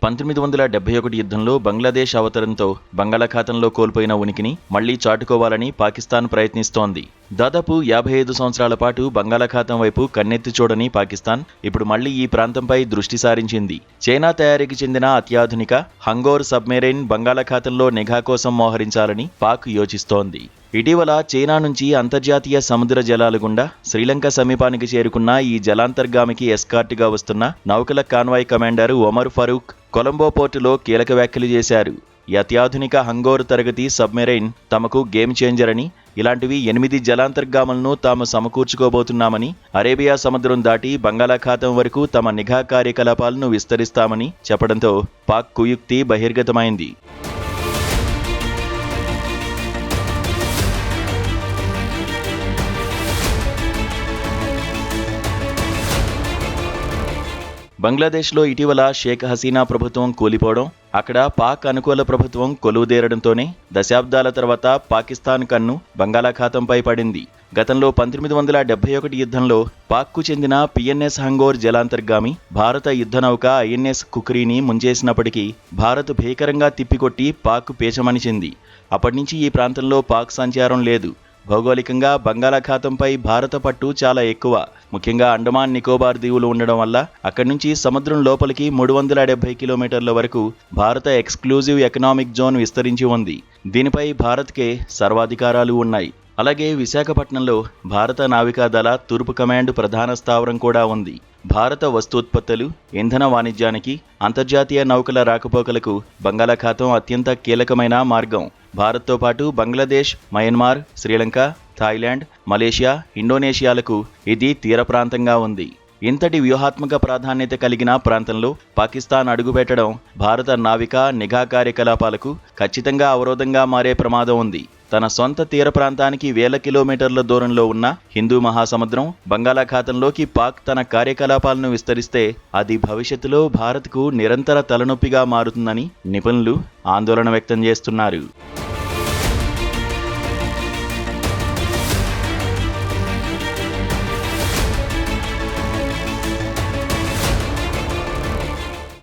1971 యుద్ధంలో బంగ్లాదేశ్ అవతరణతో బంగాళాఖాతంలో కోల్పోయిన ఉనికిని మళ్లీ చాటుకోవాలని పాకిస్తాన్ ప్రయత్నిస్తోంది. దాదాపు 55 సంవత్సరాల పాటు బంగాళాఖాతం వైపు కన్నెత్తి చూడని పాకిస్తాన్ ఇప్పుడు మళ్లీ ఈ ప్రాంతంపై దృష్టి సారించింది. చైనా తయారీకి చెందిన అత్యాధునిక హంగోర్ సబ్మెరైన్ బంగాళాఖాతంలో నిఘా కోసం మోహరించాలని పాక్ యోచిస్తోంది. ఇటీవల చైనా నుంచి అంతర్జాతీయ సముద్ర జలాల గుండా శ్రీలంక సమీపానికి చేరుకున్న ఈ జలాంతర్గామికి ఎస్కార్ట్గా వస్తున్న నౌకల కాన్వాయ్ కమాండర్ ఒమర్ ఫరూక్ కొలంబో పోర్టులో కీలక వ్యాఖ్యలు చేశారు. ఈ అత్యాధునిక హంగోర్ తరగతి సబ్మెరైన్ తమకు గేమ్ చేంజర్ అని, ఇలాంటివి 8 జలాంతర్గాములను తాము సమకూర్చుకోబోతున్నామని, అరేబియా సముద్రం దాటి బంగాళాఖాతం వరకు తమ నిఘా కార్యకలాపాలను విస్తరిస్తామని చెప్పడంతో పాక్ కుయుక్తి బహిర్గతమైంది. బంగ్లాదేశ్లో ఇటీవల షేక్ హసీనా ప్రభుత్వం కూలిపోవడం, అక్కడ పాక్ అనుకూల ప్రభుత్వం కొలువుదేరడంతోనే దశాబ్దాల తర్వాత పాకిస్తాన్ కన్ను బంగాళాఖాతంపై పడింది. గతంలో 1971 యుద్ధంలో పాక్కు చెందిన పిఎన్ఎస్ హంగోర్ జలాంతర్గామి భారత యుద్ధనౌక ఐఎన్ఎస్ కుక్రీని ముంచేసినప్పటికీ భారత్ భీకరంగా తిప్పికొట్టి పాక్ పేచమనిచింది. అప్పటినుంచి ఈ ప్రాంతంలో పాక్ సంచారం లేదు. భౌగోళికంగా బంగాళాఖాతంపై భారత పట్టు చాలా ఎక్కువ. ముఖ్యంగా అండమాన్ నికోబార్ దీవులు ఉండడం వల్ల అక్కడి నుంచి సముద్రం లోపలికి 370 కిలోమీటర్ల వరకు భారత ఎక్స్క్లూజివ్ ఎకనామిక్ జోన్ విస్తరించి ఉంది. దీనిపై భారత్కే సర్వాధికారాలు ఉన్నాయి. అలాగే విశాఖపట్నంలో భారత నావికాదళ తూర్పు కమాండ్ ప్రధాన స్థావరం కూడా ఉంది. భారత వస్తూత్పత్తులు, ఇంధన వాణిజ్యానికి, అంతర్జాతీయ నౌకల రాకపోకలకు బంగాళాఖాతం అత్యంత కీలకమైన మార్గం. భారత్తో పాటు Bangladesh, Myanmar, Sri Lanka, Thailand, Malaysia, ఇండోనేషియాలకు ఇది తీర ప్రాంతంగా ఉంది. ఇంతటి వ్యూహాత్మక ప్రాధాన్యత కలిగిన ప్రాంతంలో పాకిస్తాన్ అడుగుపెట్టడం భారత నావికా నిఘా కార్యకలాపాలకు ఖచ్చితంగా అవరోధంగా మారే ప్రమాదం ఉంది. తన సొంత తీర ప్రాంతానికి వేల కిలోమీటర్ల దూరంలో ఉన్న హిందూ మహాసముద్రం, బంగాళాఖాతంలోకి పాక్ తన కార్యకలాపాలను విస్తరిస్తే అది భవిష్యత్తులో భారత్కు నిరంతర తలనొప్పిగా మారుతుందని నిపుణులు ఆందోళన వ్యక్తం చేస్తున్నారు.